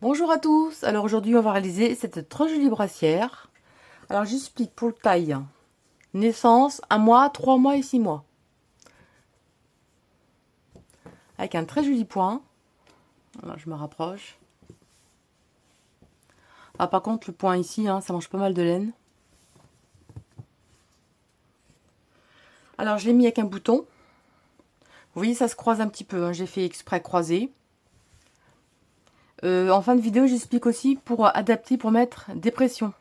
Bonjour à tous, alors aujourd'hui on va réaliser cette très jolie brassière. Alors j'explique pour le taille. Naissance, 1 mois, 3 mois et 6 mois. Avec un très joli point. Voilà, je me rapproche. Ah, par contre le point ici, ça mange pas mal de laine. Alors je l'ai mis avec un bouton. Vous voyez ça se croise un petit peu, j'ai fait exprès croiser. En fin de vidéo j'explique aussi pour adapter, pour mettre des pressions.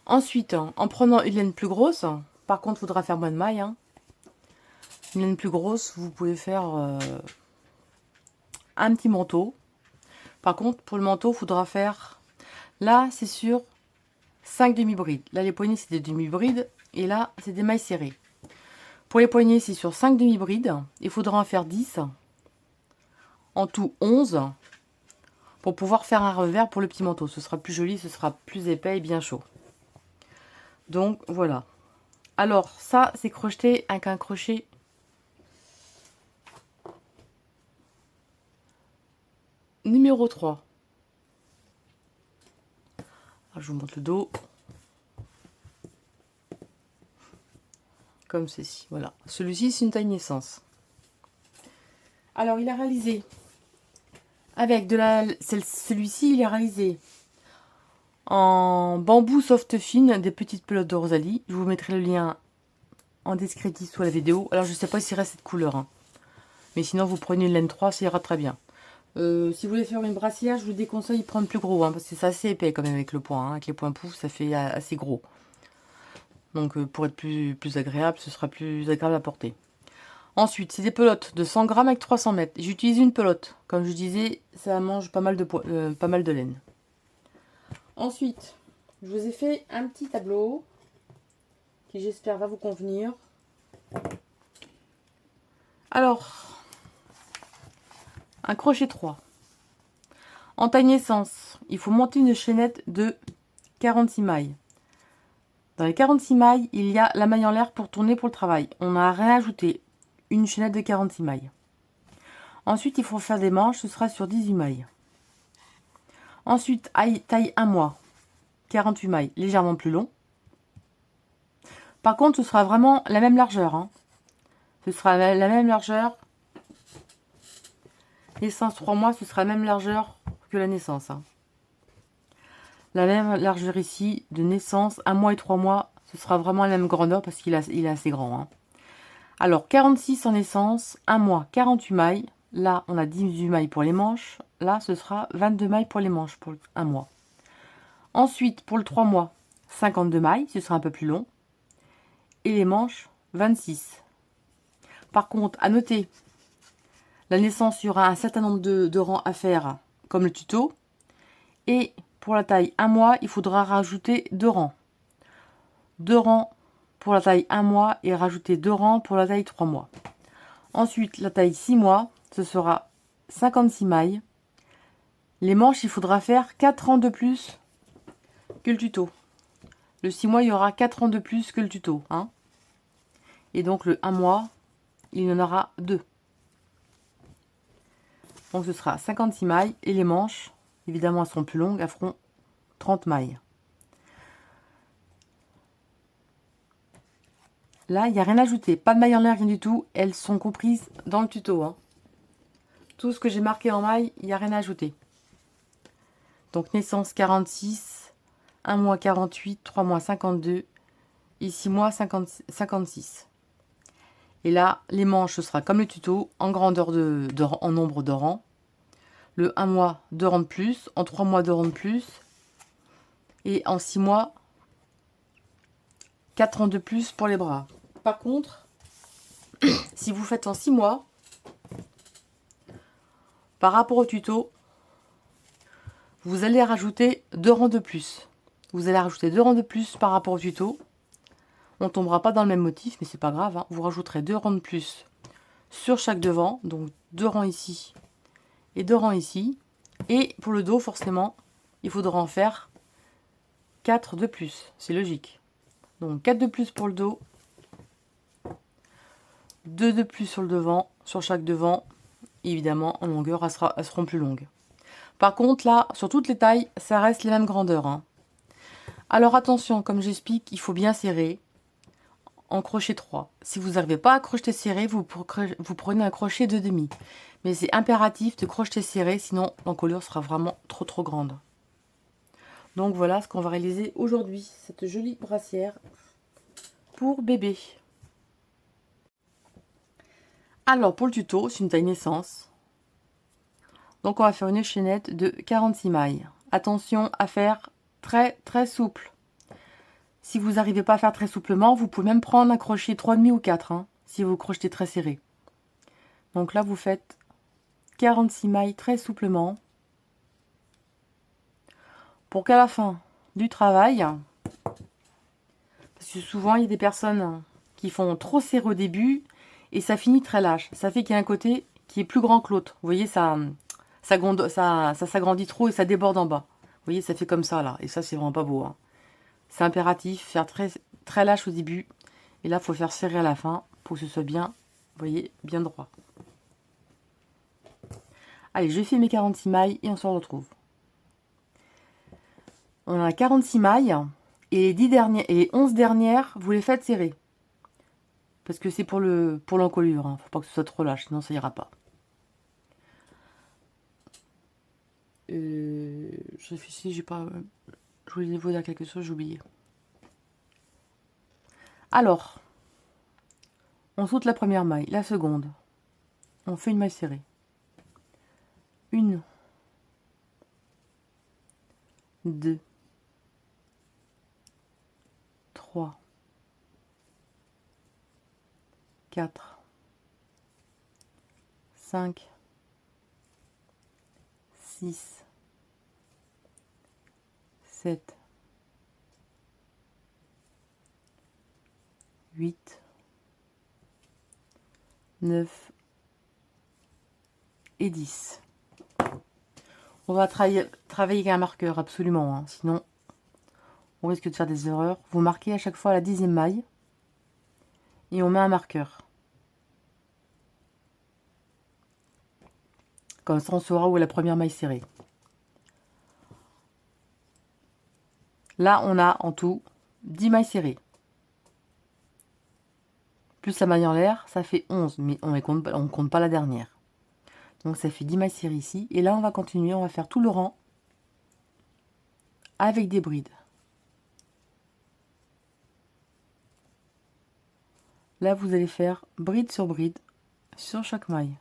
Ensuite, en prenant une laine plus grosse, par contre il faudra faire moins de mailles. Une laine plus grosse, vous pouvez faire un petit manteau. Par contre, pour le manteau, il faudra faire... Là, c'est sur 5 demi-brides. Là, les poignées, c'est des demi-brides. Et là, c'est des mailles serrées. Pour les poignées, c'est sur 5 demi-brides. Il faudra en faire 10. En tout, 11. Pour pouvoir faire un revers pour le petit manteau. Ce sera plus joli, ce sera plus épais et bien chaud. Donc, voilà. Alors, ça, c'est crocheté avec un crochet numéro 3. Alors, je vous montre le dos. Comme ceci, voilà. Celui-ci, c'est une taille naissance. Alors, il a réalisé avec de la... Celui-ci, il est réalisé en bambou soft fine, des petites pelotes de Rosalie. Je vous mettrai le lien en descriptif sous la vidéo. Alors, je ne sais pas s'il reste cette couleur. Mais sinon, vous prenez une laine 3, ça ira très bien. Si vous voulez faire une brassière, je vous déconseille de prendre plus gros. Parce que c'est assez épais quand même avec le point. Avec les points poufs, ça fait assez gros. Donc, pour être plus agréable, ce sera plus agréable à porter. Ensuite, c'est des pelotes de 100 grammes avec 300 mètres. J'utilise une pelote. Comme je disais, ça mange pas mal de laine. Ensuite, je vous ai fait un petit tableau qui, j'espère, va vous convenir. Alors, un crochet 3. En taille naissance, il faut monter une chaînette de 46 mailles. Dans les 46 mailles, il y a la maille en l'air pour tourner pour le travail. On n'a rien ajouté. Une chaînette de 46 mailles. Ensuite, il faut faire des manches. Ce sera sur 18 mailles. Ensuite, taille 1 mois. 48 mailles, légèrement plus long. Par contre, ce sera vraiment la même largeur. Ce sera la même largeur. Naissance 3 mois, ce sera la même largeur que la naissance. La même largeur ici, de naissance, 1 mois et 3 mois, ce sera vraiment la même grandeur parce qu'il est assez grand. Alors, 46 en naissance, 1 mois, 48 mailles. Là, on a 18 mailles pour les manches. Là, ce sera 22 mailles pour les manches pour 1 mois. Ensuite, pour le 3 mois, 52 mailles, ce sera un peu plus long. Et les manches, 26. Par contre, à noter, la naissance, il y aura un certain nombre de rangs à faire, comme le tuto. Et pour la taille 1 mois, il faudra rajouter 2 rangs. 2 rangs pour la taille 1 mois et rajouter 2 rangs pour la taille 3 mois. Ensuite, la taille 6 mois, ce sera 56 mailles. Les manches, il faudra faire 4 rangs de plus que le tuto. Le 6 mois, il y aura 4 rangs de plus que le tuto. Et donc le 1 mois, il y en aura 2. Donc ce sera 56 mailles et les manches, évidemment, elles seront plus longues, elles feront 30 mailles. Là, il n'y a rien à ajouter, pas de mailles en l'air, rien du tout. Elles sont comprises dans le tuto. Tout ce que j'ai marqué en mailles, il n'y a rien à ajouter. Donc naissance 46, 1 mois 48, 3 mois 52 et 6 mois 56. Et là, les manches, ce sera comme le tuto, en grandeur en nombre de rangs. Le 1 mois, 2 rangs de plus. En 3 mois, 2 rangs de plus. Et en 6 mois, 4 rangs de plus pour les bras. Par contre, si vous faites en 6 mois, par rapport au tuto, vous allez rajouter 2 rangs de plus. Vous allez rajouter 2 rangs de plus par rapport au tuto. On ne tombera pas dans le même motif, mais c'est pas grave. Vous rajouterez 2 rangs de plus sur chaque devant. Donc 2 rangs ici et 2 rangs ici. Et pour le dos, forcément, il faudra en faire 4 de plus. C'est logique. Donc 4 de plus pour le dos. 2 de plus sur le devant, sur chaque devant. Et évidemment, en longueur, elles seront plus longues. Par contre, là, sur toutes les tailles, ça reste les mêmes grandeurs, hein. Alors attention, comme j'explique, il faut bien serrer en crochet 3. Si vous n'arrivez pas à crocheter serré, vous prenez un crochet de demi. Mais c'est impératif de crocheter serré, sinon l'encolure sera vraiment trop grande. Donc voilà ce qu'on va réaliser aujourd'hui, cette jolie brassière pour bébé. Alors pour le tuto, c'est une taille naissance. Donc on va faire une chaînette de 46 mailles. Attention à faire très souple. Si vous n'arrivez pas à faire très souplement, vous pouvez même prendre un crochet 3,5 ou 4, hein, si vous crochetez très serré. Donc là vous faites 46 mailles très souplement. Pour qu'à la fin du travail, parce que souvent il y a des personnes qui font trop serré au début et ça finit très lâche. Ça fait qu'il y a un côté qui est plus grand que l'autre. Vous voyez, ça s'agrandit trop et ça déborde en bas. Vous voyez, ça fait comme ça là. Et ça, c'est vraiment pas beau, hein. C'est impératif, faire très lâche au début. Et là, il faut faire serrer à la fin pour que ce soit bien, vous voyez, bien droit. Allez, je fais mes 46 mailles et on se retrouve. On a 46 mailles et les 11 dernières, vous les faites serrer. Parce que c'est pour l'encolure, hein. Faut pas que ce soit trop lâche, sinon ça ira pas. Je réfléchis, j'ai pas... Je voulais vous dire quelque chose, j'ai oublié. Alors, on saute la première maille, la seconde. On fait une maille serrée. 1, 2, 3, 4, 5, 6, 7, 8, 9 et 10. On va travailler avec un marqueur, absolument, hein. Sinon, on risque de faire des erreurs. Vous marquez à chaque fois la 10e maille et on met un marqueur. Comme ça, on saura où est la première maille serrée. Là, on a en tout 10 mailles serrées. Plus la maille en l'air, ça fait 11, mais on ne compte pas la dernière. Donc ça fait 10 mailles serrées ici. Et là, on va continuer, on va faire tout le rang avec des brides. Là, vous allez faire bride sur chaque maille.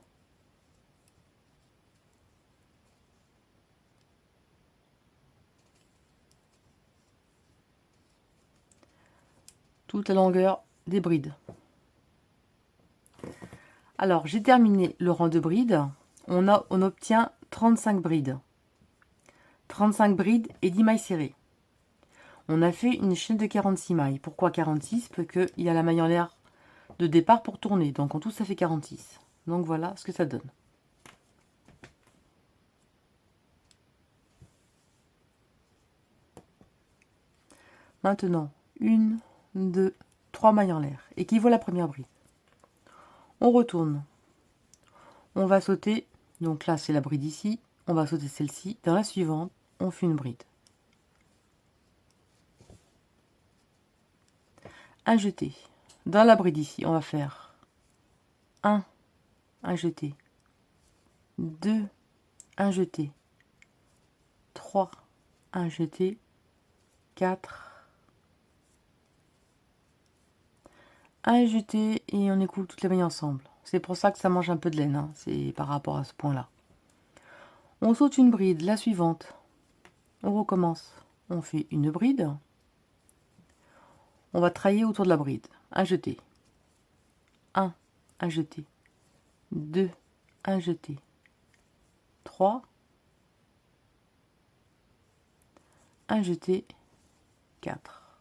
Toute la longueur des brides. Alors, j'ai terminé le rang de brides. On obtient 35 brides. 35 brides et 10 mailles serrées. On a fait une chaîne de 46 mailles. Pourquoi 46? Parce qu'il y a la maille en l'air de départ pour tourner. Donc en tout, ça fait 46. Donc voilà ce que ça donne. Maintenant, 1, 2, 3 mailles en l'air. Équivaut la première bride. On retourne. On va sauter. Donc là, c'est la bride ici. On va sauter celle-ci. Dans la suivante, on fait une bride. Un jeté. Dans la bride ici, on va faire un jeté, 2, un jeté, 3, un jeté, 4, un jeté et on écoule toutes les mailles ensemble. C'est pour ça que ça mange un peu de laine, hein. C'est par rapport à ce point-là. On saute une bride, la suivante. On recommence. On fait une bride. On va trahir autour de la bride. Un jeté. Un jeté. 2, un jeté. 3, un jeté. 4.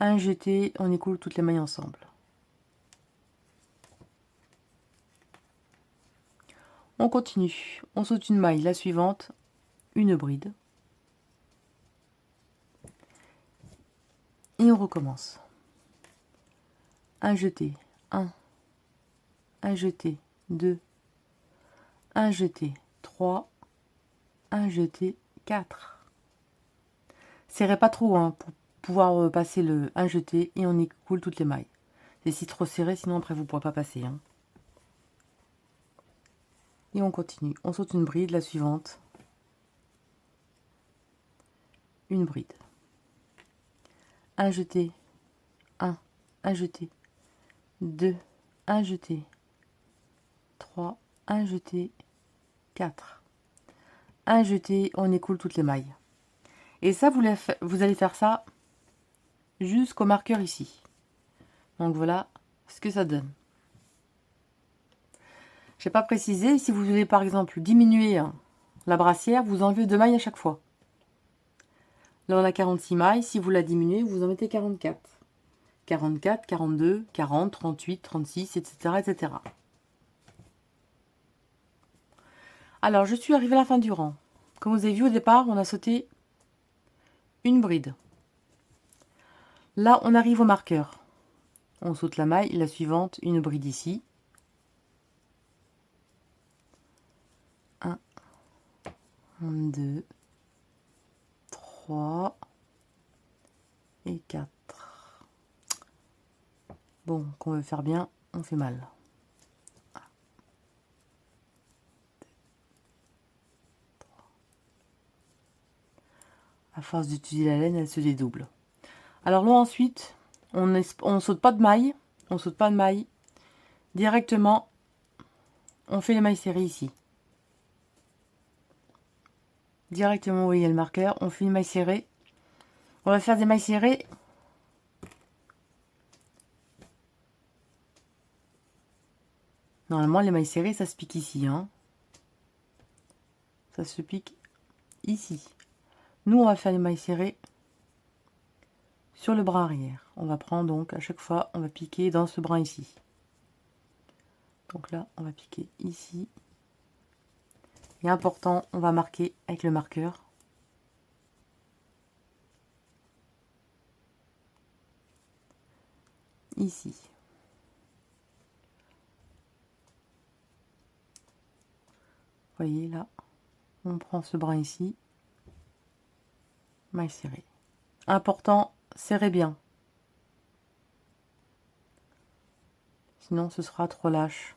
Un jeté, on écoule toutes les mailles ensemble. On continue. On saute une maille, la suivante, une bride. Et on recommence. Un jeté, un jeté, 2, un jeté, 3, un jeté, 4. Serrez pas trop hein, pour pouvoir passer le un jeté et on écoule toutes les mailles. C'est si trop serré, sinon après vous ne pourrez pas passer. Hein. Et on continue. On saute une bride, la suivante. Une bride. Un jeté, 1, un jeté, 2, un jeté, 3, un jeté, 4. Un jeté, on écoule toutes les mailles. Et ça, vous allez faire ça jusqu'au marqueur ici. Donc voilà ce que ça donne. Je n'ai pas précisé, si vous voulez par exemple diminuer la brassière, vous enlevez 2 mailles à chaque fois. Là on a 46 mailles, si vous la diminuez, vous en mettez 44. 44, 42, 40, 38, 36, etc. etc. Alors je suis arrivée à la fin du rang. Comme vous avez vu au départ, on a sauté une bride. Là on arrive au marqueur. On saute la maille, la suivante, une bride ici. 1, 2, 3 et 4. Bon, qu'on veut faire bien, on fait mal. À force d'utiliser la laine, elle se dédouble. Alors là ensuite, on saute pas de maille, on saute pas de maille. Directement, on fait les mailles serrées ici. Directement, vous voyez le marqueur, on fait une maille serrée. On va faire des mailles serrées. Normalement, les mailles serrées, ça se pique ici. Hein. Ça se pique ici. Nous, on va faire les mailles serrées sur le bras arrière. On va prendre donc, à chaque fois, on va piquer dans ce bras ici. Donc là, on va piquer ici. Et important, on va marquer avec le marqueur. Ici. Vous voyez là, on prend ce bras ici. Maille serrée. Important, serrez bien. Sinon, ce sera trop lâche.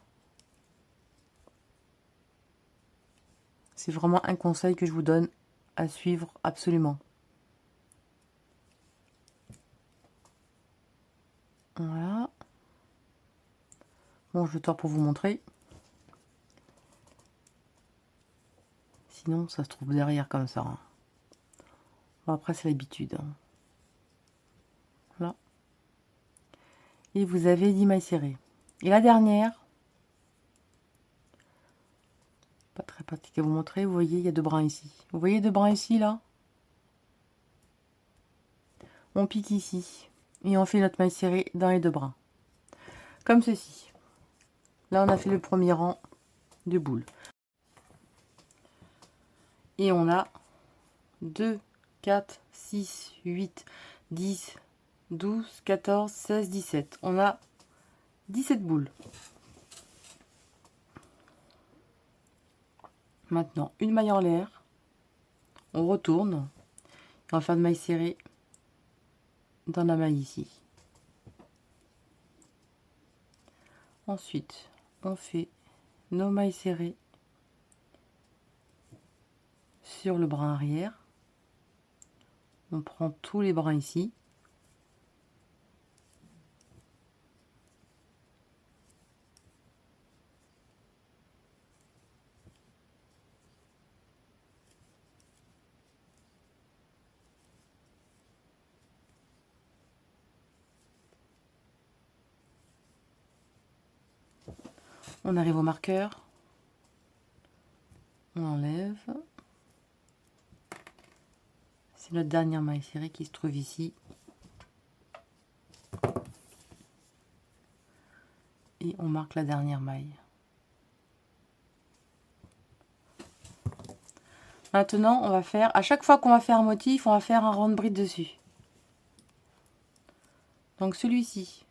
C'est vraiment un conseil que je vous donne à suivre absolument. Voilà. Bon, je tords pour vous montrer. Sinon, ça se trouve derrière comme ça. Hein. Bon, après, c'est l'habitude. Hein. Là. Et vous avez 10 mailles serrées. Et la dernière, pas très pratique à vous montrer, vous voyez, il y a 2 brins ici. Vous voyez 2 brins ici, là? On pique ici. Et on fait notre maille serrée dans les 2 brins. Comme ceci. Là, on a fait le premier rang de boules. Et on a 2, 4, 6, 8, 10, 12, 14, 16, 17. On a 17 boules. Maintenant, une maille en l'air. On retourne. Et on va faire de maille serrée dans la maille ici. Ensuite, on fait nos mailles serrées sur le brin arrière. On prend tous les brins ici. On arrive au marqueur. On enlève. C'est notre dernière maille serrée qui se trouve ici. Et on marque la dernière maille. Maintenant, on va faire, à chaque fois qu'on va faire un motif, on va faire un rond de bride dessus. Donc celui-ci.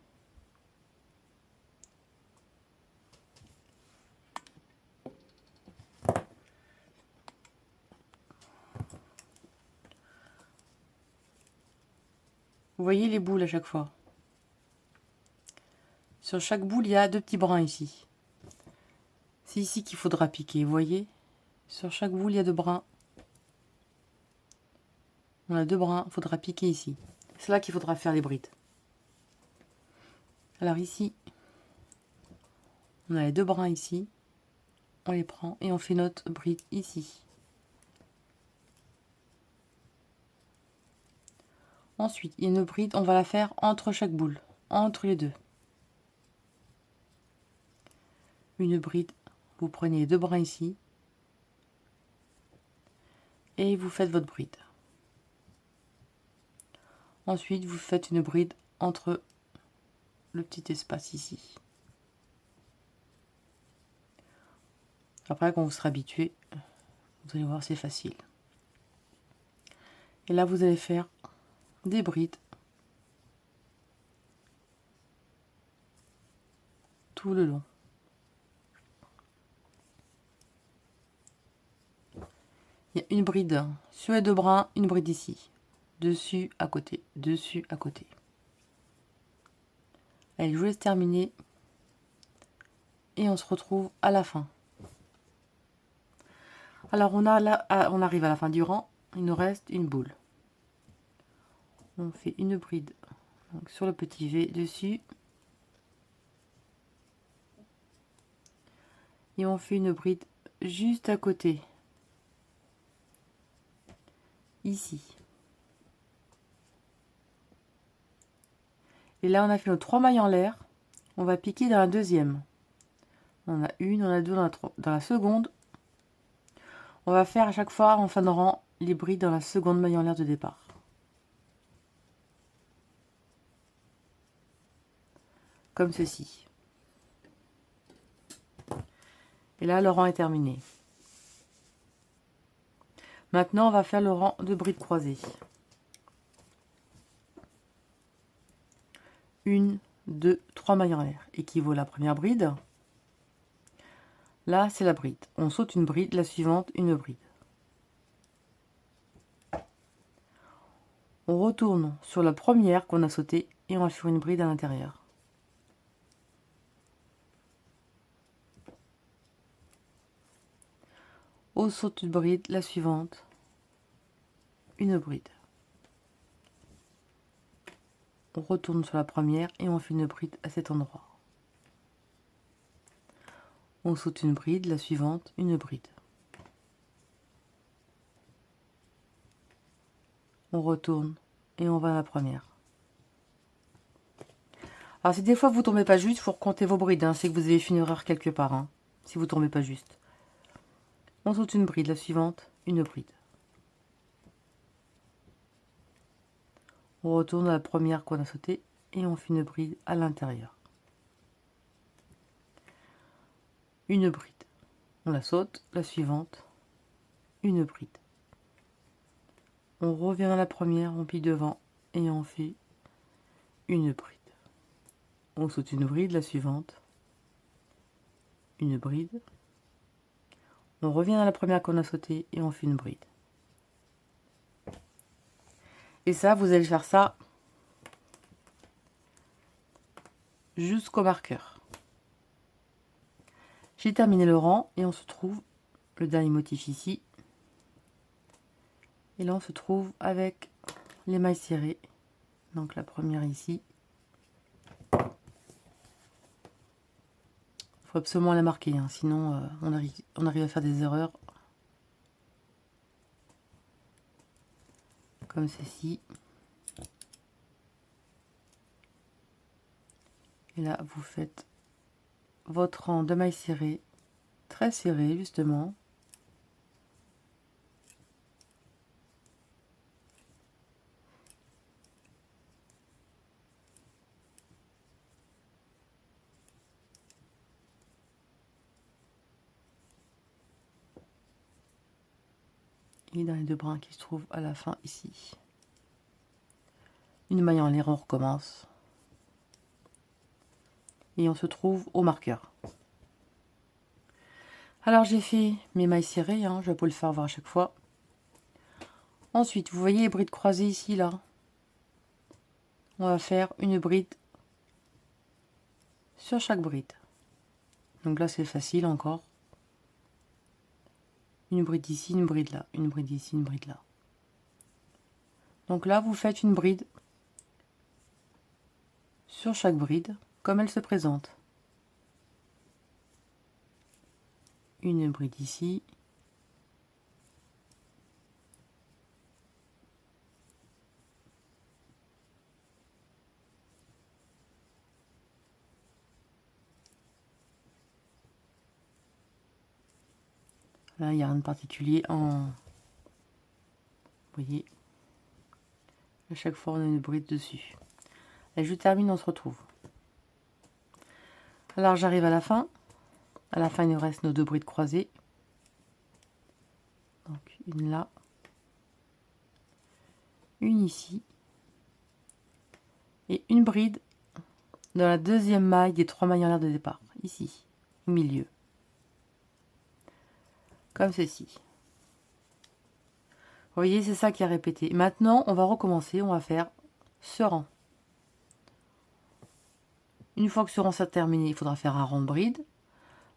Vous voyez les boules à chaque fois. Sur chaque boule, il y a deux petits brins ici. C'est ici qu'il faudra piquer, vous voyez. Sur chaque boule, il y a deux brins. On a deux brins, il faudra piquer ici. C'est là qu'il faudra faire les brides. Alors ici, on a les deux brins ici. On les prend et on fait notre bride ici. Ensuite, il y a une bride, on va la faire entre chaque boule, entre les deux. Une bride, vous prenez les deux brins ici et vous faites votre bride. Ensuite, vous faites une bride entre le petit espace ici. Après, quand vous serez habitué, vous allez voir, c'est facile. Et là, vous allez faire des brides tout le long. Il y a une bride sur les deux brins, une bride ici. Dessus, à côté, dessus, à côté. Allez, je vous laisse terminer. Et on se retrouve à la fin. Alors, on arrive à la fin du rang. Il nous reste une boule. On fait une bride donc, sur le petit V dessus. Et on fait une bride juste à côté. Ici. Et là, on a fait nos 3 mailles en l'air. On va piquer dans la deuxième. On a une, on a deux, on a trois. Dans la seconde, on va faire à chaque fois en fin de rang les brides dans la seconde maille en l'air de départ. Comme ceci. Et là, le rang est terminé. Maintenant, on va faire le rang de brides croisées. 1, 2, 3 mailles en l'air. Équivaut à la première bride. Là, c'est la bride. On saute une bride, la suivante, une bride. On retourne sur la première qu'on a sautée et on va faire une bride à l'intérieur. On saute une bride, la suivante, une bride. On retourne sur la première et on fait une bride à cet endroit. On saute une bride, la suivante, une bride. On retourne et on va à la première. Alors si des fois vous tombez pas juste, il faut recompter vos brides, hein, c'est que vous avez fait une erreur quelque part, hein, si vous tombez pas juste. On saute une bride, la suivante, une bride. On retourne à la première qu'on a sautée et on fait une bride à l'intérieur. Une bride. On la saute, la suivante, une bride. On revient à la première, on plie devant et on fait une bride. On saute une bride, la suivante, une bride. On revient à la première qu'on a sautée et on fait une bride. Et ça, vous allez faire ça jusqu'au marqueur. J'ai terminé le rang et on se trouve le dernier motif ici. Et là, on se trouve avec les mailles serrées. Donc la première ici. Il faut absolument la marquer, hein, sinon on arrive à faire des erreurs. Comme ceci. Et là, vous faites votre rang de mailles serrées, très serré justement. Et dans les deux brins qui se trouvent à la fin ici. Une maille en l'air, on recommence. Et on se trouve au marqueur. Alors j'ai fait mes mailles serrées, hein, je vais pas le faire voir à chaque fois. Ensuite, vous voyez les brides croisées ici, là. on va faire une bride sur chaque bride. Donc là c'est facile encore. Une bride ici, une bride là, une bride ici, une bride là. Donc là vous faites une bride sur chaque bride comme elle se présente. Une bride ici. Là, il n'y a rien de particulier en... Vous voyez, à chaque fois on a une bride dessus. Et je termine, on se retrouve. Alors j'arrive à la fin. À la fin, il nous reste nos deux brides croisées. Donc une là, une ici, et une bride dans la deuxième maille des 3 mailles en l'air de départ, ici, au milieu. Comme ceci. Vous voyez, c'est ça qui a répété. Maintenant, on va recommencer, on va faire ce rang. Une fois que ce rang sera terminé, il faudra faire un rang de bride.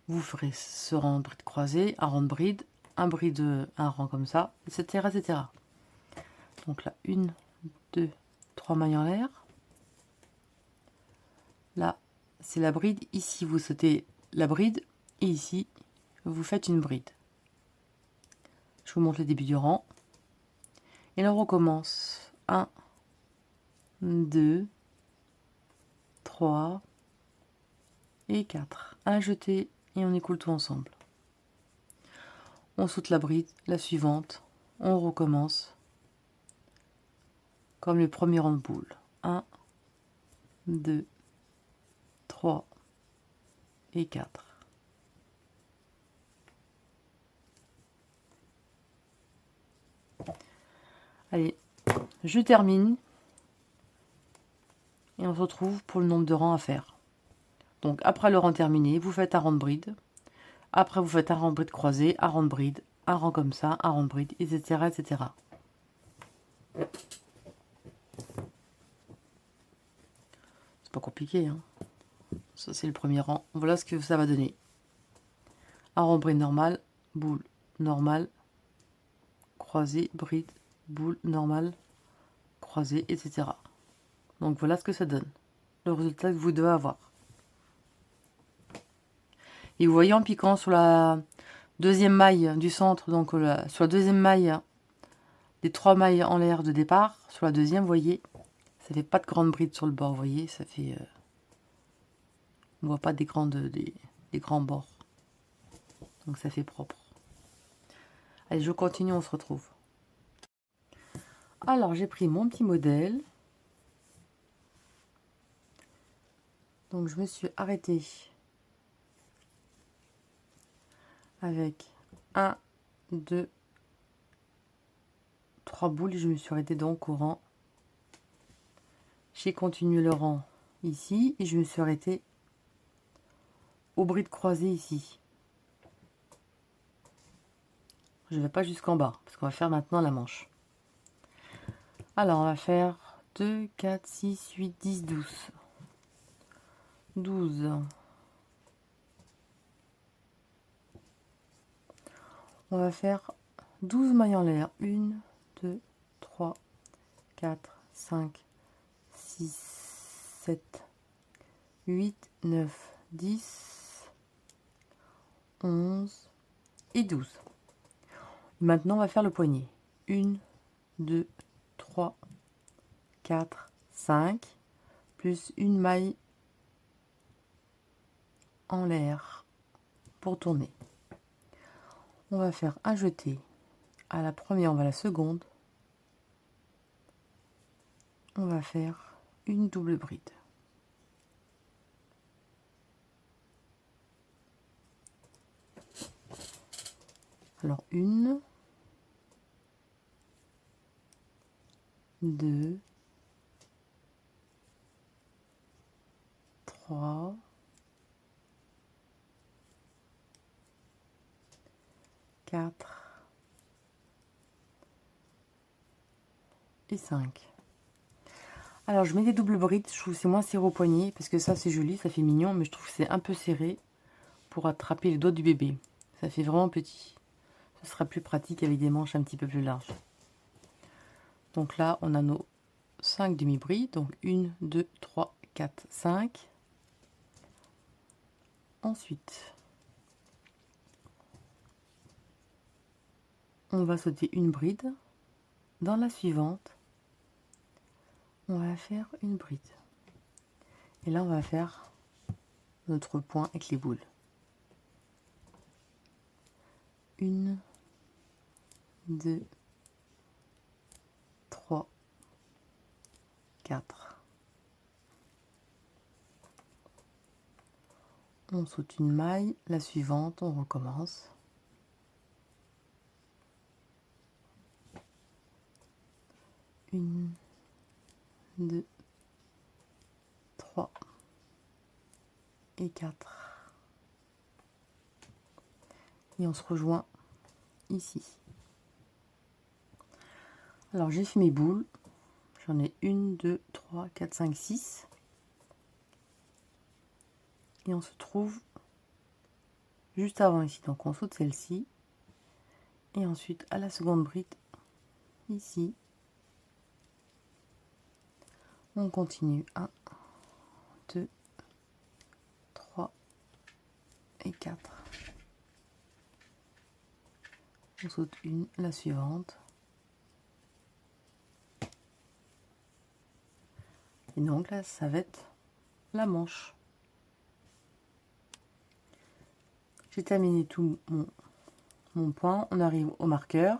Vous ferez ce rang de bride croisée, un rang de bride, un rang comme ça, etc., etc. Donc là, 1, 2, 3 mailles en l'air. Là, c'est la bride. Ici, vous sautez la bride. Et ici, vous faites une bride. Je vous montre le début du rang. Et là, on recommence. 1, 2, 3 et 4. Un jeté et on écoule tout ensemble. On saute la bride, la suivante. On recommence. Comme le premier rang de boule. 1, 2, 3 et 4. Allez, je termine. Et on se retrouve pour le nombre de rangs à faire. Donc après le rang terminé, vous faites un rang de bride. Après vous faites un rang de bride croisé, un rang de bride, un rang comme ça, un rang de bride, etc. etc. C'est pas compliqué, hein. Ça c'est le premier rang. Voilà ce que ça va donner. Un rang de bride normal, boule normale, croisé, bride, boule normale, croisé, etc. Donc voilà ce que ça donne. Le résultat que vous devez avoir. Et vous voyez en piquant sur la deuxième maille du centre, donc sur la deuxième maille des 3 mailles en l'air de départ, sur la deuxième, vous voyez, ça fait pas de grande bride sur le bord, vous voyez, ça fait... on voit pas des grands bords. Donc ça fait propre. Allez, je continue, on se retrouve. Alors, j'ai pris mon petit modèle. Donc, je me suis arrêtée avec 1, 2, 3 boules. Je me suis arrêtée donc au rang. J'ai continué le rang ici et je me suis arrêtée au bride croisé ici. Je ne vais pas jusqu'en bas parce qu'on va faire maintenant la manche. Alors, on va faire 2, 4, 6, 8, 10, 12. 12. On va faire 12 mailles en l'air. 1, 2, 3, 4, 5, 6, 7, 8, 9, 10, 11 et 12. Maintenant, on va faire le poignet. 1, 2, 3, 4, 5, plus une maille en l'air pour tourner. On va faire un jeté à la première, on va à la seconde. On va faire une double bride. Alors 1, 2, 3, 4 et 5. Alors je mets des doubles brides, je trouve que c'est moins serré au poignet, parce que ça c'est joli, ça fait mignon, mais je trouve que c'est un peu serré pour attraper les doigts du bébé. Ça fait vraiment petit. Ce sera plus pratique avec des manches un petit peu plus larges. Donc là, on a nos 5 demi-brides, donc 1, 2, 3, 4, 5. Ensuite, on va sauter une bride. Dans la suivante, on va faire une bride. Et là, on va faire notre point avec les boules. 1, 2, 3, 4. On saute une maille, la suivante, on recommence. 1, 2, 3 et 4. Et on se rejoint ici. Alors j'ai fait mes boules. J'en ai 1, 2, 3, 4, 5, 6. Et on se trouve juste avant ici. Donc on saute celle-ci. Et ensuite à la seconde bride, ici. On continue. 1, 2, 3 et 4. On saute une, la suivante. Et donc là, ça va être la manche. J'ai terminé tout mon point. On arrive au marqueur.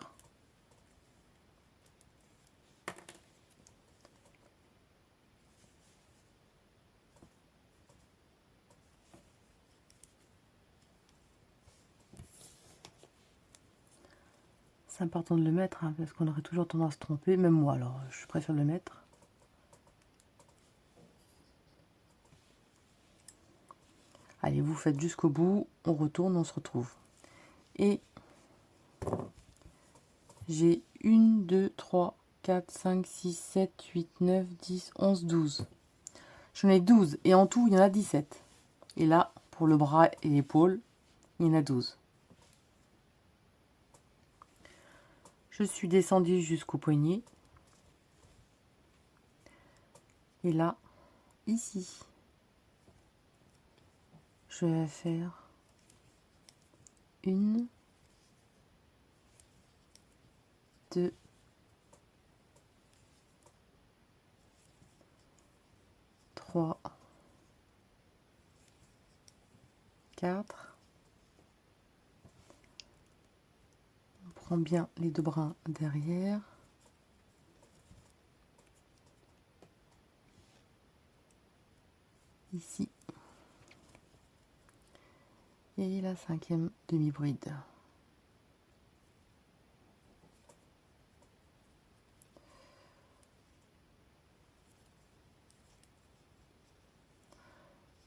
C'est important de le mettre, hein, parce qu'on aurait toujours tendance à se tromper, même moi, alors je préfère le mettre. Allez, vous faites jusqu'au bout, on retourne, on se retrouve. Et j'ai 1, 2, 3, 4, 5, 6, 7, 8, 9, 10, 11, 12. J'en ai 12, et en tout, il y en a 17. Et là, pour le bras et l'épaule, il y en a 12. Je suis descendue jusqu'au poignet. Et là, ici, je vais faire 1, 2, 3, 4. On prend bien les deux brins derrière. Ici. Et la 5e demi-bride.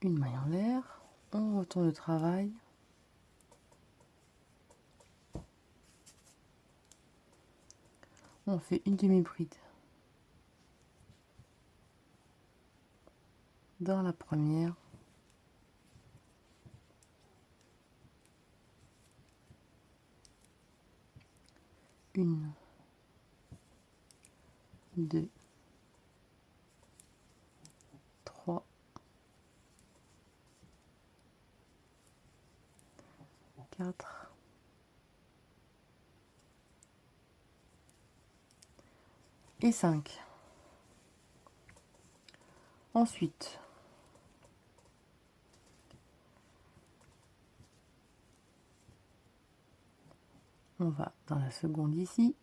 Une maille en l'air. On retourne le travail. On fait une demi-bride dans la première. Une, 2, 3, 4 et 5. Ensuite, on va dans la seconde ici.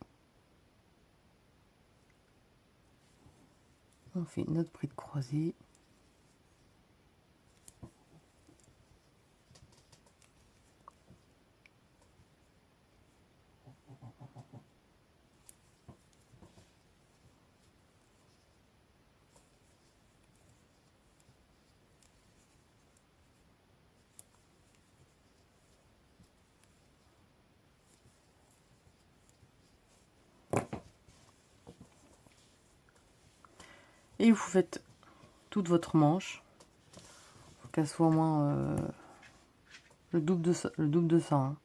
On fait notre bride croisée. Et vous faites toute votre manche. Faut qu'elle soit au moins le double de ça. Hein.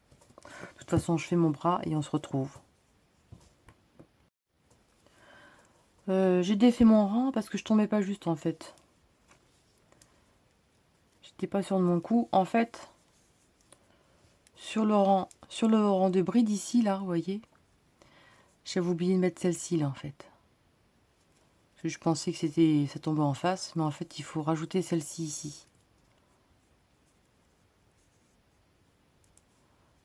De toute façon, je fais mon bras et on se retrouve. J'ai défait mon rang parce que je tombais pas juste en fait. J'étais pas sûr de mon coup. En fait, sur le rang de bride ici, là, vous voyez, j'avais oublié de mettre celle-ci là en fait. Parce que je pensais que ça tombait en face, mais en fait il faut rajouter celle-ci ici.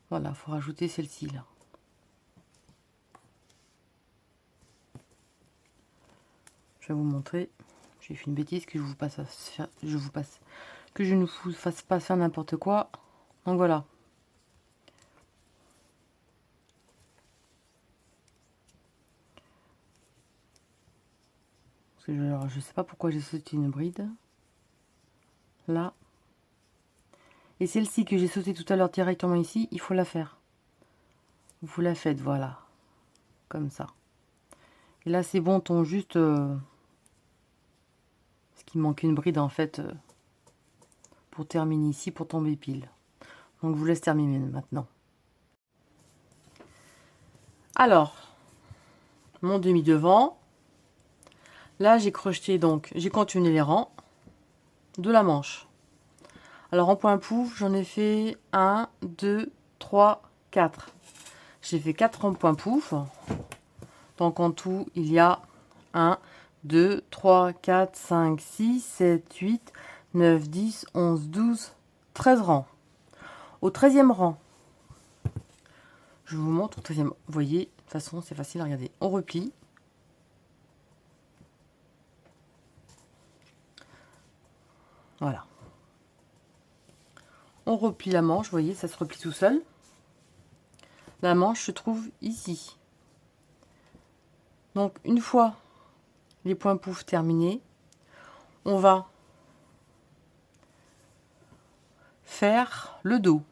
Voilà, il faut rajouter celle-ci là. Je vais vous montrer. J'ai fait une bêtise que je vous passe que je ne vous fasse pas faire n'importe quoi. Donc voilà. Parce que je sais pas pourquoi j'ai sauté une bride. Là. Et celle-ci que j'ai sautée tout à l'heure directement ici, il faut la faire. Vous la faites, voilà. Comme ça. Et là, c'est bon, on tombe juste... parce qu'il manque une bride, en fait, pour terminer ici, pour tomber pile. Donc, je vous laisse terminer maintenant. Alors, mon demi-devant. Là, j'ai crocheté, donc, j'ai continué les rangs de la manche. Alors, en point pouf, j'en ai fait 1, 2, 3, 4. J'ai fait 4 en point pouf. Donc, en tout, il y a 1, 2, 3, 4, 5, 6, 7, 8, 9, 10, 11, 12, 13 rangs. Au 13e rang, je vous montre au 13e. Vous voyez, de toute façon, c'est facile à regarder. On replie. Voilà. On replie la manche, vous voyez, ça se replie tout seul. La manche se trouve ici. Donc, une fois les points pouf terminés, on va faire le dos.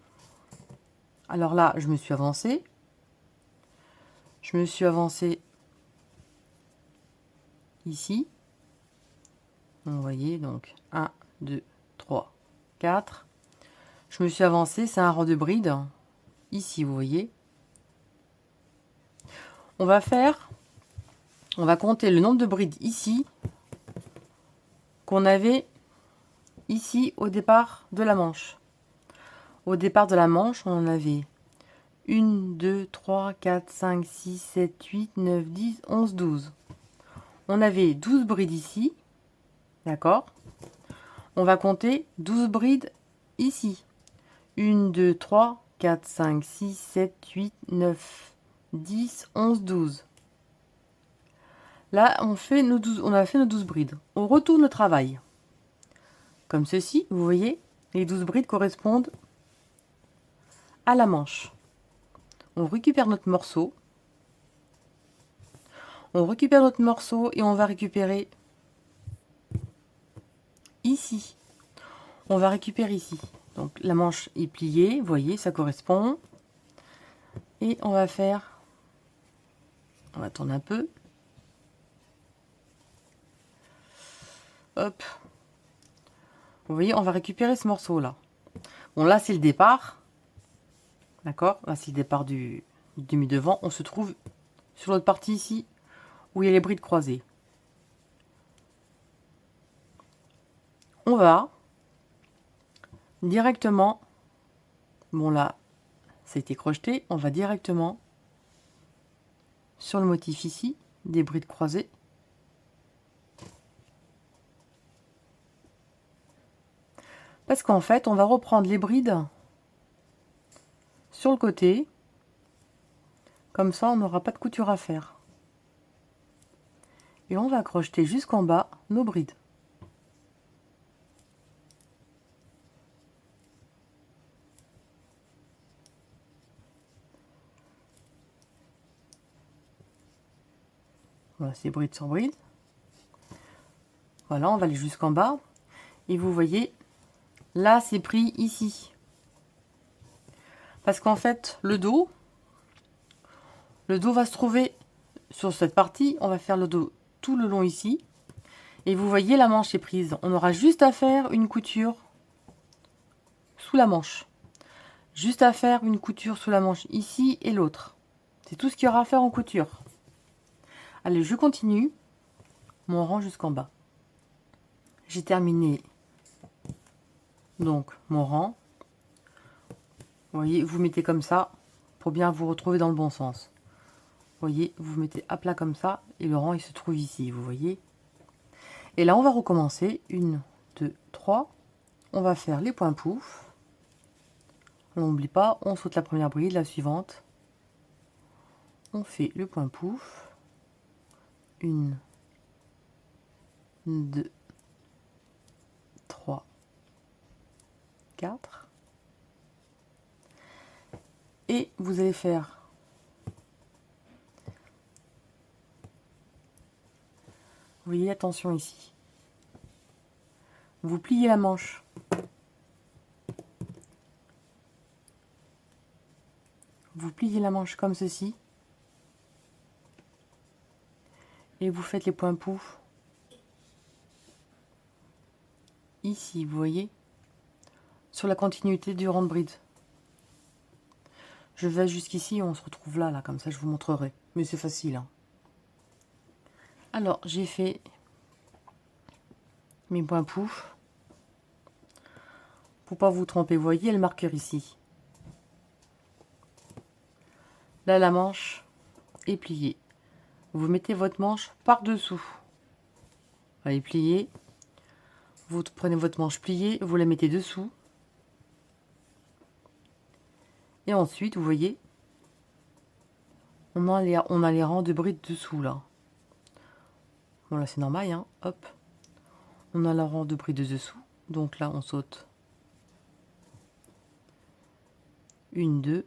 Alors là, je me suis avancée. Je me suis avancée ici. Donc, vous voyez, donc 1, 2, 3, 4. Je me suis avancée, c'est un rang de bride. Ici, vous voyez. On va compter le nombre de brides ici qu'on avait ici au départ de la manche. Au départ de la manche, on en avait 1, 2, 3, 4, 5, 6, 7, 8, 9, 10, 11, 12. On avait 12 brides ici. D'accord? On va compter 12 brides ici. 1, 2, 3, 4, 5, 6, 7, 8, 9, 10, 11, 12. Là, on a fait nos 12 brides. On retourne le travail. Comme ceci, vous voyez, les 12 brides correspondent à la manche. On récupère notre morceau. On récupère notre morceau et on va récupérer ici. On va récupérer ici. Donc la manche est pliée, vous voyez, ça correspond. Et on va faire... On va tourner un peu. Hop. Vous voyez, on va récupérer ce morceau-là. Bon, là, c'est le départ. D'accord? Là, c'est le départ du demi-devant. On se trouve sur l'autre partie ici, où il y a les brides croisées. On va directement... Bon, là, ça a été crocheté. On va directement sur le motif ici, des brides croisées. Parce qu'en fait, on va reprendre les brides sur le côté. Comme ça, on n'aura pas de couture à faire. Et on va crocheter jusqu'en bas nos brides. Voilà, c'est bride sur bride. Voilà, on va aller jusqu'en bas. Et vous voyez, là, c'est pris ici. Parce qu'en fait, le dos va se trouver sur cette partie. On va faire le dos tout le long ici. Et vous voyez, la manche est prise. On aura juste à faire une couture sous la manche. Juste à faire une couture sous la manche ici et l'autre. C'est tout ce qu'il y aura à faire en couture. Allez, je continue mon rang jusqu'en bas. J'ai terminé donc mon rang. Vous voyez, vous mettez comme ça pour bien vous retrouver dans le bon sens. Vous voyez, vous mettez à plat comme ça et le rang il se trouve ici, vous voyez. Et là, on va recommencer. 1, 2, 3. On va faire les points pouf. On n'oublie pas, on saute la première bride, la suivante. On fait le point pouf. 1, 2, 3, 4. Et vous allez faire vous voyez, attention ici. Vous pliez la manche. Vous pliez la manche comme ceci. Et vous faites les points pouf. Ici, vous voyez, sur la continuité du rang de bride. Je vais jusqu'ici, on se retrouve là, comme ça je vous montrerai. Mais c'est facile. Hein. Alors, j'ai fait mes points pouf. Pour pas vous tromper, vous voyez le marqueur ici. Là, la manche est pliée. Vous mettez votre manche par-dessous. Allez, plier. Vous prenez votre manche pliée, vous la mettez dessous. Et ensuite, vous voyez, on a les rangs de brides dessous, là. Bon, là, c'est normal, hein. Hop. On a le rang de brides dessous. Donc là, on saute. 1, 2.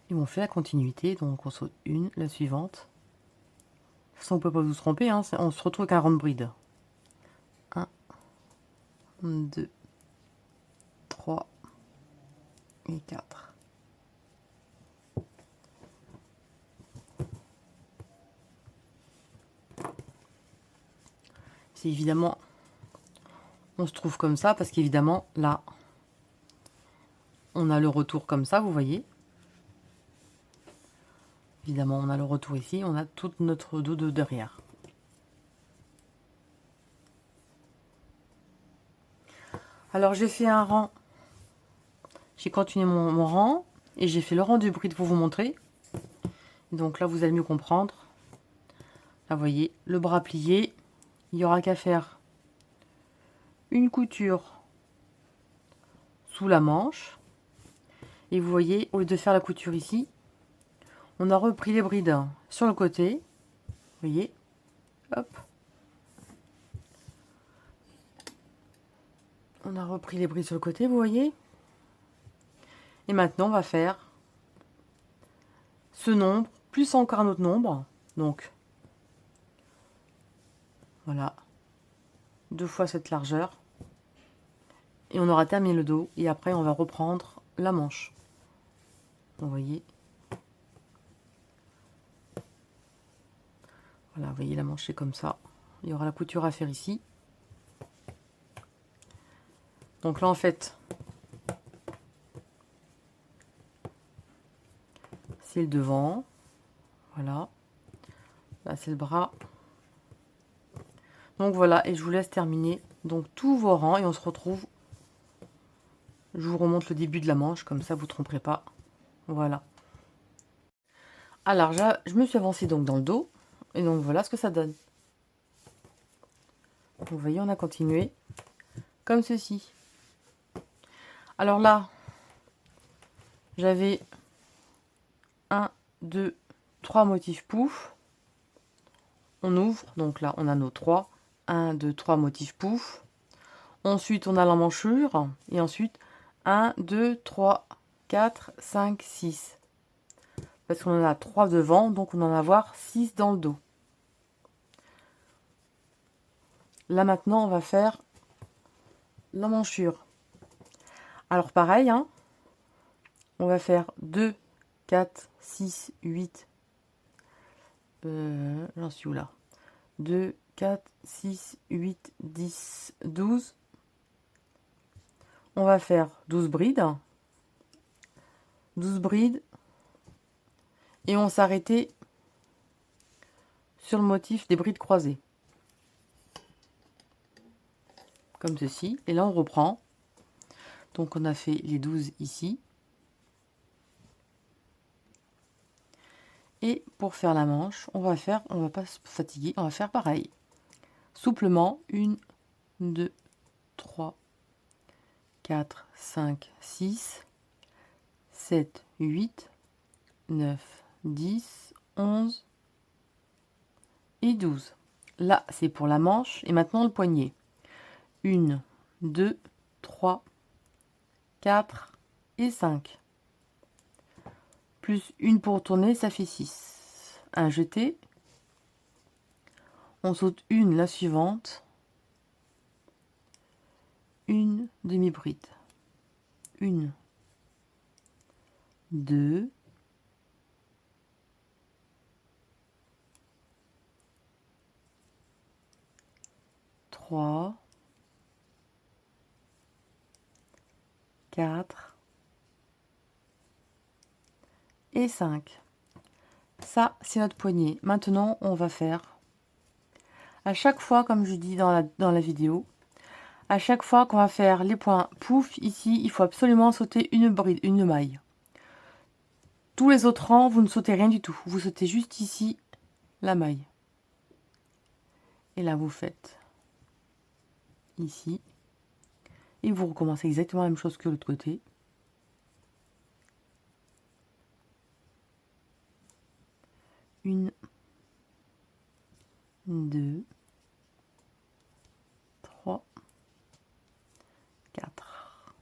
Et on fait la continuité, donc on saute une, la suivante. De toute façon, on ne peut pas vous tromper, hein, on se retrouve avec un rang de bride. 1, 2, 3 et 4. C'est évidemment, on se trouve comme ça, parce qu'évidemment, là, on a le retour comme ça, vous voyez. Évidemment, on a le retour ici, on a tout notre dos de derrière. Alors, j'ai fait un rang. J'ai continué mon rang et j'ai fait le rang du bride pour vous montrer. Donc là, vous allez mieux comprendre. Là, vous voyez, le bras plié. Il n'y aura qu'à faire une couture sous la manche. Et vous voyez, au lieu de faire la couture ici, on a repris les brides sur le côté. Vous voyez, hop. On a repris les brides sur le côté, vous voyez. Et maintenant, on va faire ce nombre, plus encore un autre nombre. Donc, voilà, 2 fois cette largeur. Et on aura terminé le dos. Et après, on va reprendre la manche. Vous voyez. Voilà, vous voyez, la manche est comme ça. Il y aura la couture à faire ici. Donc là, en fait, c'est le devant. Voilà. Là, c'est le bras. Donc voilà, et je vous laisse terminer donc tous vos rangs et on se retrouve. Je vous remonte le début de la manche, comme ça vous ne tromperez pas. Voilà. Alors, je me suis avancée donc dans le dos. Et donc voilà ce que ça donne. Vous voyez, on a continué comme ceci. Alors là, j'avais 1, 2, 3 motifs pouf. On ouvre, donc là on a nos 3. 1, 2, 3 motifs pouf. Ensuite on a l'emmanchure. Et ensuite 1, 2, 3, 4, 5, 6. Parce qu'on en a 3 devant, donc on en a avoir 6 dans le dos. là maintenant, on va faire l'emmanchure. Alors pareil, hein, on va faire 2, 4, 6, 8. J'en suis où là? 2, 4, 6, 8, 10, 12. On va faire 12 brides. 12 brides. Et on s'arrêtait sur le motif des brides croisées. Comme ceci. Et là, on reprend. Donc, on a fait les 12 ici. Et pour faire la manche, on va pas se fatiguer, on va faire pareil. Souplement, 1, 2, 3, 4, 5, 6, 7, 8, 9, 10, 11 et 12. Là, c'est pour la manche. Et maintenant, le poignet. 1, 2, 3, 4 et 5. Plus une pour tourner, ça fait 6. Un jeté. On saute une, la suivante. Une demi-bride. 1, 2, 3, 4 et 5. Ça, c'est notre poignet. Maintenant, on va faire, à chaque fois, comme je dis dans la vidéo, à chaque fois qu'on va faire les points pouf, ici, il faut absolument sauter une bride, une maille. Tous les autres rangs, vous ne sautez rien du tout. Vous sautez juste ici la maille. Et là, vous faites ici. Et vous recommencez exactement la même chose que l'autre côté. Une, 2, 3, 4.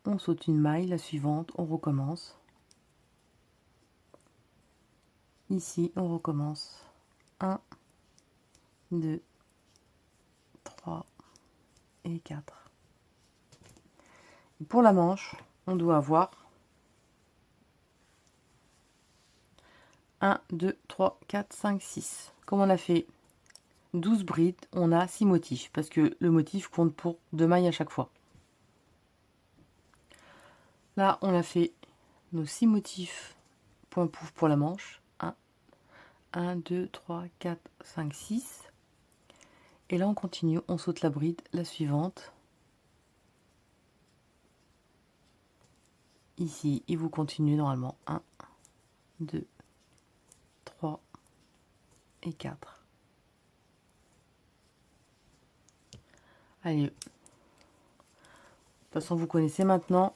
On saute une maille, la suivante, on recommence. Ici, on recommence. 1, 2, 3 et 4. Et pour la manche, on doit avoir 1, 2, 3, 4, 5, 6. Comme on a fait 12 brides, on a 6 motifs, parce que le motif compte pour 2 mailles à chaque fois. Là, on a fait nos 6 motifs point pouf pour la manche. 1, 2, 3, 4, 5, 6. Et là, on continue, on saute la bride, la suivante. Ici, et vous continuez normalement. 1, 2, 3 et 4. Allez. De toute façon, vous connaissez maintenant.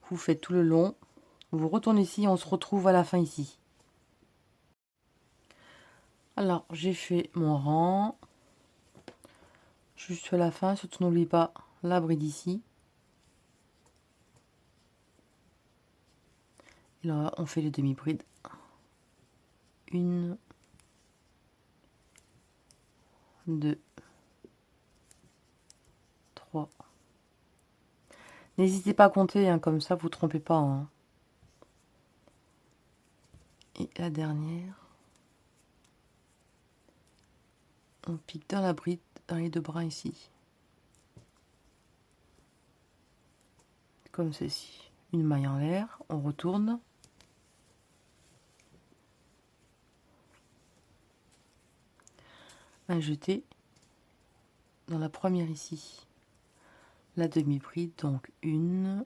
Vous faites tout le long. Vous retournez ici, on se retrouve à la fin ici. Alors, j'ai fait mon rang. Juste à la fin, surtout n'oublie pas la bride ici. Et là, on fait les demi-brides. 1, 2, 3. N'hésitez pas à compter, hein, comme ça vous ne trompez pas. Hein. Et la dernière. On pique dans la bride, dans les 2 bras ici. Comme ceci. Une maille en l'air, on retourne. Un jeté dans la première ici. La demi-bride, donc 1,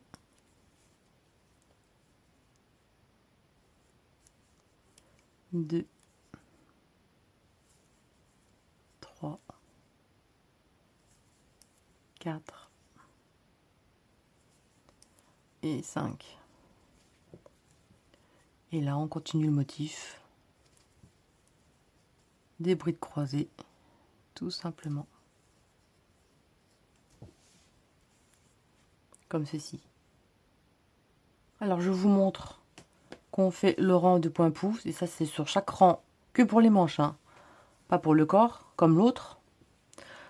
2, 3, 4 et 5. Et là, on continue le motif des brides croisées, tout simplement. Comme ceci. Alors, je vous montre qu'on fait le rang de point pouce. Et ça, c'est sur chaque rang que pour les manches, hein. Pas pour le corps, comme l'autre.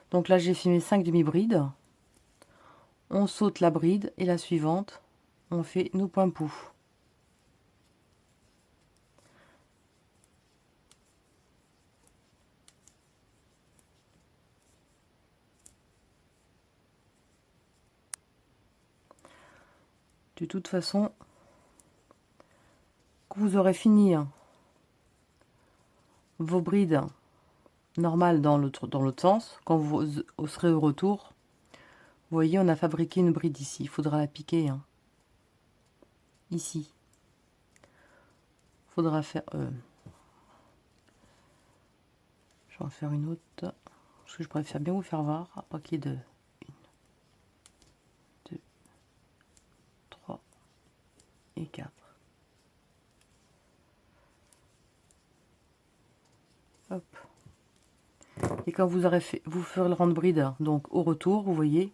Donc là, j'ai fait mes 5 demi-brides. On saute la bride et la suivante, on fait nos points pouf. De toute façon, quand vous aurez fini vos brides normales dans l'autre sens, quand vous serez au retour, vous voyez, on a fabriqué une bride ici. Il faudra la piquer, hein. Ici. Il faudra faire... je vais en faire une autre. Parce que je préfère bien vous faire voir. Après qu'il y ait de... 1, 2, 3 et 4. Hop. Et quand vous aurez fait, vous ferez le rang de bride, donc au retour, vous voyez,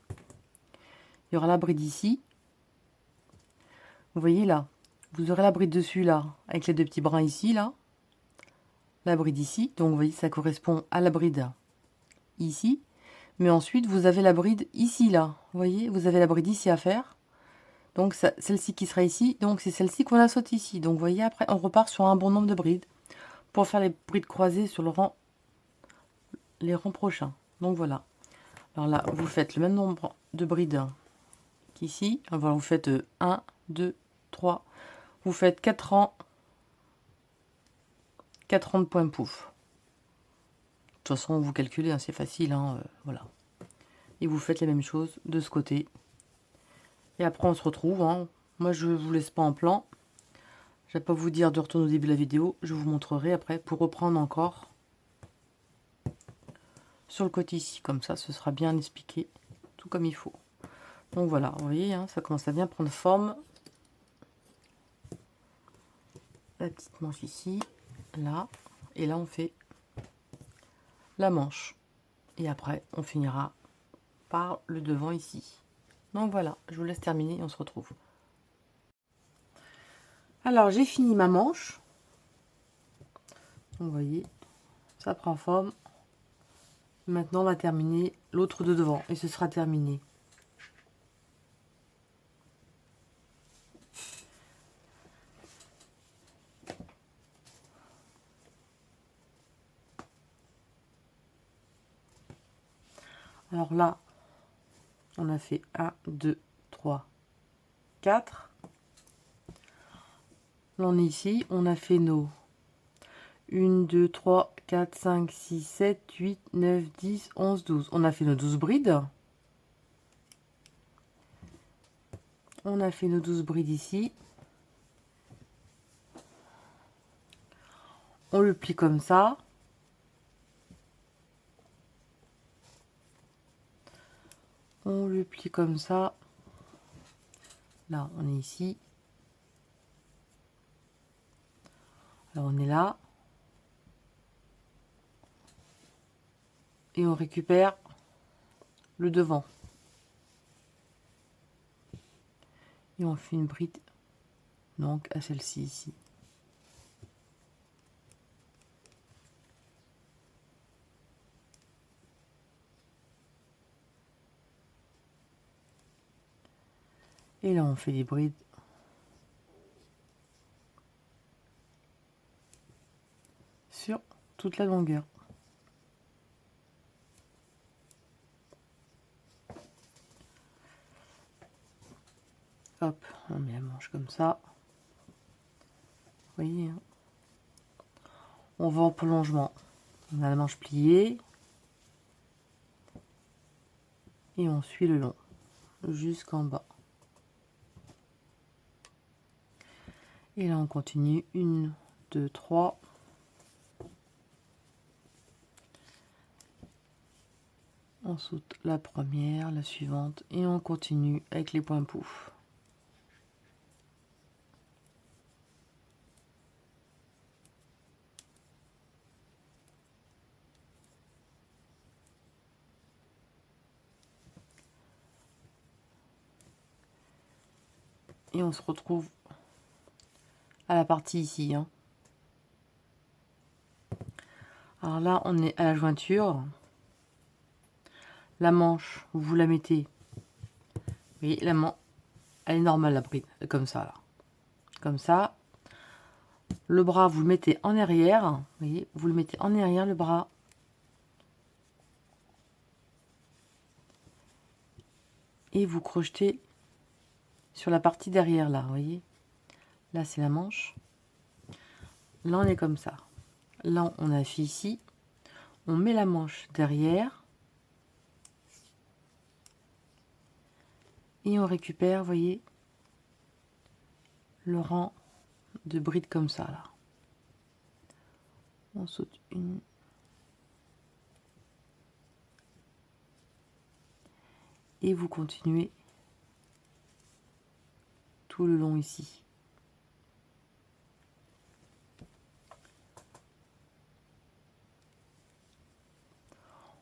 il y aura la bride ici. Vous voyez là, vous aurez la bride dessus là, avec les deux petits brins ici là. La bride ici, donc vous voyez, ça correspond à la bride ici. Mais ensuite, vous avez la bride ici là. Vous voyez, vous avez la bride ici à faire. Donc celle-ci qui sera ici, donc c'est celle-ci qu'on la saute ici. Donc vous voyez, après, on repart sur un bon nombre de brides pour faire les brides croisées sur le rang, les rangs prochains. Donc voilà. Alors là, vous faites le même nombre de brides qu'ici. Voilà, vous faites 1, 2, 3. Vous faites 4 rangs. 4 rangs de points pouf. De toute façon, vous calculez, hein, c'est facile. Hein, voilà. Et vous faites la même chose de ce côté. Et après, on se retrouve. Hein. Moi, je ne vous laisse pas en plan. Je ne vais pas vous dire de retourner au début de la vidéo. Je vous montrerai après pour reprendre encore sur le côté ici. Comme ça, ce sera bien expliqué, tout comme il faut. Donc voilà, vous voyez, hein, ça commence à bien prendre forme. La petite manche ici, là. Et là, on fait la manche. Et après, on finira par le devant ici. Donc voilà, je vous laisse terminer et on se retrouve. Alors, j'ai fini ma manche. Vous voyez, ça prend forme. Maintenant, on va terminer l'autre de devant et ce sera terminé. Alors là, on a fait 1, 2, 3, 4. Là, on est ici, on a fait nos 1, 2, 3, 4, 5, 6, 7, 8, 9, 10, 11, 12. On a fait nos 12 brides. On a fait nos 12 brides ici. On le plie comme ça. On le plie comme ça. Là, on est ici. Alors, on est là. Et on récupère le devant. Et on fait une bride donc à celle-ci ici. Et là, on fait des brides sur toute la longueur. Hop, on met la manche comme ça. Vous voyez, hein. On va en prolongement. On a la manche pliée. Et on suit le long jusqu'en bas. Et là, on continue. 1, 2, 3. On saute la première, la suivante. Et on continue avec les points pouf. Et on se retrouve à la partie ici. Hein. Alors là, on est à la jointure. La manche, vous la mettez. Vous voyez, la manche, elle est normale, la bride, comme ça, là. Comme ça. Le bras, vous le mettez en arrière. Vous voyez, vous le mettez en arrière, le bras. Et vous crochetez sur la partie derrière, là, vous voyez. Là, c'est la manche. Là, on est comme ça. Là, on a fait ici. On met la manche derrière. Et on récupère, vous voyez, le rang de brides comme ça, là. On saute une. Et vous continuez tout le long ici.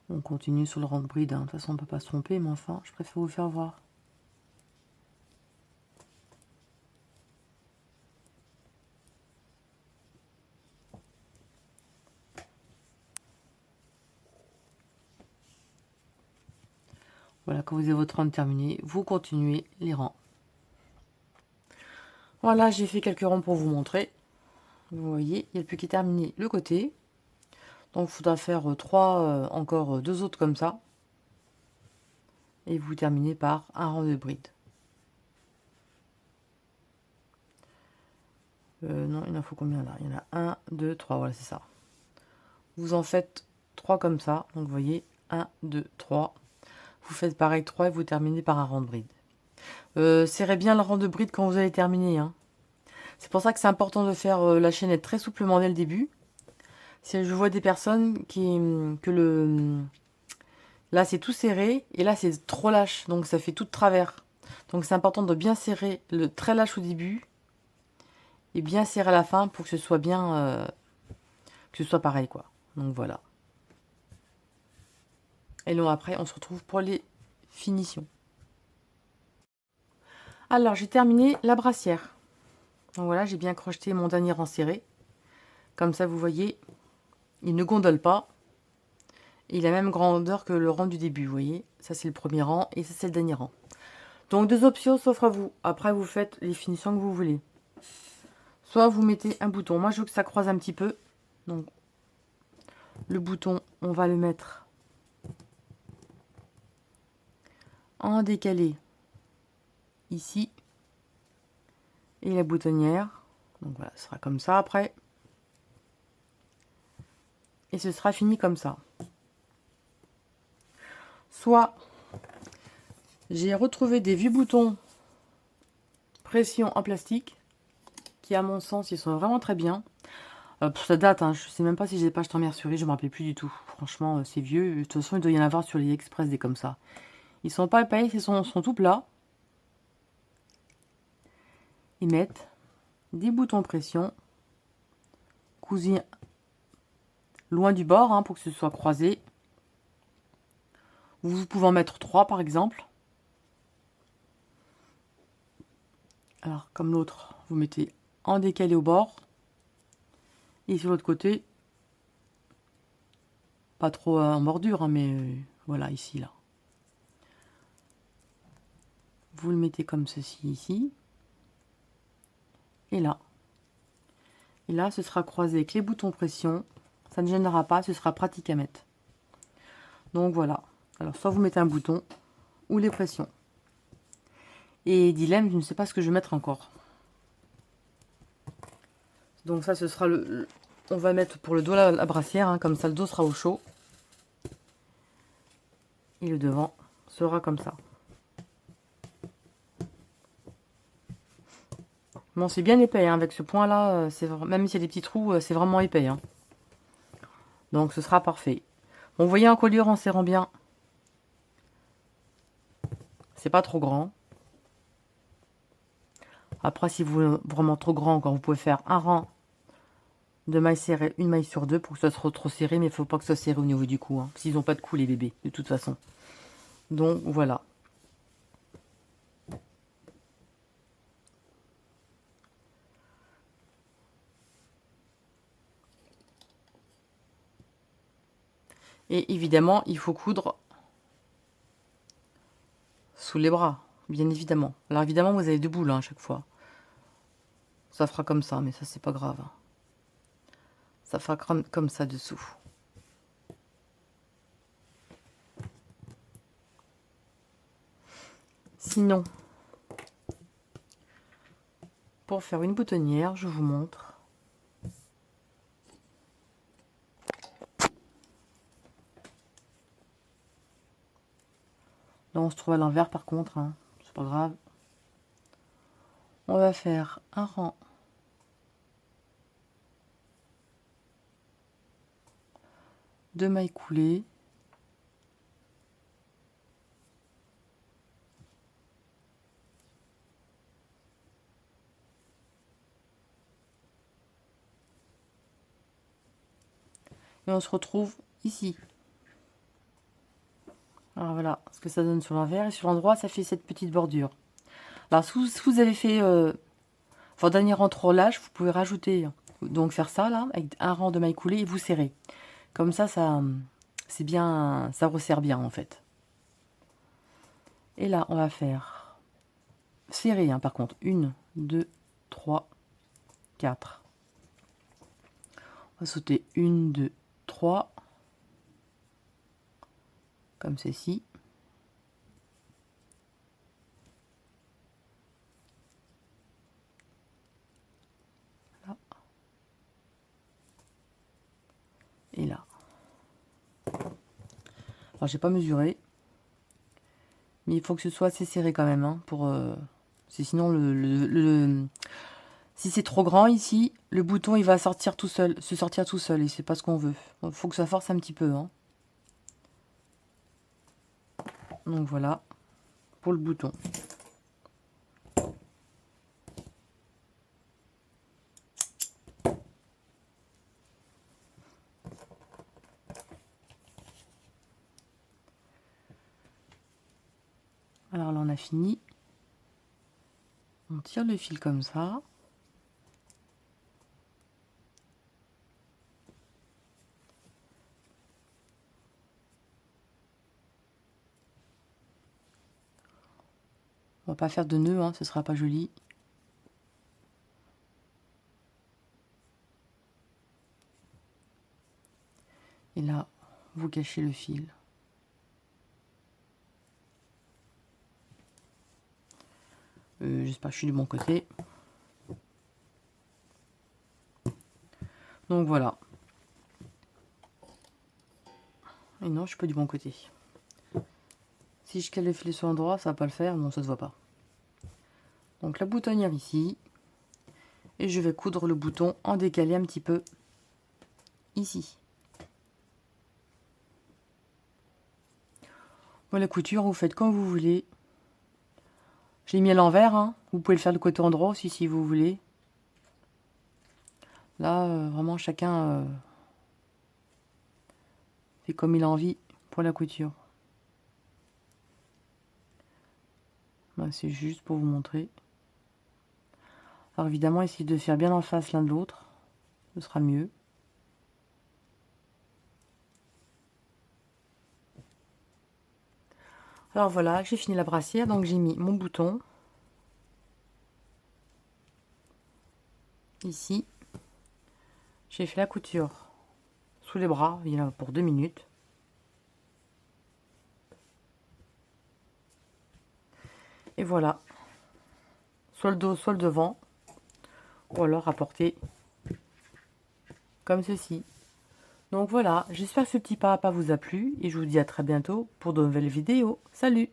On continue sur le rang de bride. Hein. De toute façon, on ne peut pas se tromper, mais enfin, je préfère vous faire voir. Voilà, quand vous avez votre rang terminé, vous continuez les rangs. Voilà, j'ai fait quelques rangs pour vous montrer. Vous voyez, il n'y a plus qu'à terminer le côté. Donc, il faudra faire encore deux autres comme ça. Et vous terminez par un rang de bride. Non, il en faut combien là? Il y en a 1, 2, 3, voilà, c'est ça. Vous en faites 3 comme ça. Donc, vous voyez, 1, 2, 3. Vous faites pareil 3 et vous terminez par un rang de bride. Serrez bien le rang de bride quand vous allez terminer. Hein. C'est pour ça que c'est important de faire la chaînette très souplement dès le début. Si je vois des personnes là c'est tout serré et là c'est trop lâche, donc ça fait tout de travers. Donc c'est important de bien serrer le très lâche au début et bien serrer à la fin pour que ce soit bien, que ce soit pareil quoi. Donc voilà. Et donc après on se retrouve pour les finitions. Alors j'ai terminé la brassière. Donc voilà, j'ai bien crocheté mon dernier rang serré. Comme ça vous voyez, il ne gondole pas. Il a la même grandeur que le rang du début, vous voyez. Ça, c'est le premier rang et ça, c'est le dernier rang. Donc, deux options s'offrent à vous. Après, vous faites les finitions que vous voulez. Soit vous mettez un bouton. Moi, je veux que ça croise un petit peu. Donc, le bouton, on va le mettre en décalé ici. Et la boutonnière. Donc, voilà, ce sera comme ça après. Et ce sera fini comme ça. Soit j'ai retrouvé des vieux boutons pression en plastique qui, à mon sens, ils sont vraiment très bien. Ça date, hein, je sais même pas si j'ai pas acheté en mercerie, je me rappelle plus du tout. Franchement, c'est vieux. De toute façon, il doit y en avoir sur les Express des comme ça. Ils sont pas épais, ils sont tout plats. Ils mettent des boutons pression, cousus loin du bord hein, pour que ce soit croisé. Vous pouvez en mettre 3 par exemple. Alors, comme l'autre, vous mettez en décalé au bord. Et sur l'autre côté, pas trop en bordure, hein, mais voilà, ici, là. Vous le mettez comme ceci, ici. Et là. Et là, ce sera croisé avec les boutons pression. Ça ne gênera pas, ce sera pratique à mettre. Donc voilà. Alors, soit vous mettez un bouton, ou les pressions. Et dilemme, je ne sais pas ce que je vais mettre encore. Donc ça, ce sera on va mettre pour le dos la brassière, hein, comme ça le dos sera au chaud. Et le devant sera comme ça. Bon, c'est bien épais, hein, avec ce point-là, même s'il y a des petits trous, c'est vraiment épais. Hein. Donc ce sera parfait. Bon, vous voyez un collier en serrant bien. C'est pas trop grand. Après, si vous voulez vraiment trop grand, quand vous pouvez faire un rang de mailles serrées, une maille sur deux pour que ça soit trop serré, mais il ne faut pas que ça soit serré au niveau du cou. Hein, parce qu'ils n'ont pas de cou, les bébés, de toute façon. Donc, voilà. Et évidemment, il faut coudre sous les bras, bien évidemment. Alors évidemment, vous avez deux boules à chaque fois. Ça fera comme ça, mais ça, c'est pas grave. Ça fera comme ça dessous. Sinon, pour faire une boutonnière, je vous montre. Là, on se trouve à l'envers par contre, hein. C'est pas grave. On va faire un rang de mailles coulées. Et on se retrouve ici. Alors voilà ce que ça donne sur l'envers. Et sur l'endroit, ça fait cette petite bordure. Alors si vous avez fait votre dernier enroulage, vous pouvez rajouter, donc faire ça là, avec un rang de mailles coulées et vous serrez. Comme ça, c'est bien, ça resserre bien en fait. Et là, on va faire serrer, hein, par contre. 1, 2, 3, 4. On va sauter 1, 2, 3. Comme ceci. Là. Et là. Alors, j'ai pas mesuré. Mais il faut que ce soit assez serré quand même, hein, pour... sinon, si c'est trop grand ici, le bouton il va sortir tout seul, se sortir tout seul et c'est pas ce qu'on veut. Il faut que ça force un petit peu, hein. Donc voilà pour le bouton. Alors là on a fini. On tire le fil comme ça. On va pas faire de nœud, hein, ce sera pas joli. Et là, vous cachez le fil. J'espère que je suis du bon côté. Donc voilà. Et non, je suis pas du bon côté. Si je cale le fil sur l'endroit, ça va pas le faire. Non, ça se voit pas. Donc la boutonnière ici. Et je vais coudre le bouton en décalé un petit peu ici. Pour la couture, vous faites comme vous voulez. J'ai mis à l'envers, hein. Vous pouvez le faire de côté endroit aussi si vous voulez. Là, vraiment, chacun fait comme il a envie pour la couture. Ben, c'est juste pour vous montrer. Alors évidemment, essayez de faire bien en face l'un de l'autre. Ce sera mieux. Alors voilà, j'ai fini la brassière, donc j'ai mis mon bouton. Ici. J'ai fait la couture sous les bras, il y en a pour 2 minutes. Et voilà. Soit le dos, soit le devant. Ou alors rapporter comme ceci. Donc voilà, j'espère que ce petit pas vous a plu et je vous dis à très bientôt pour de nouvelles vidéos. Salut!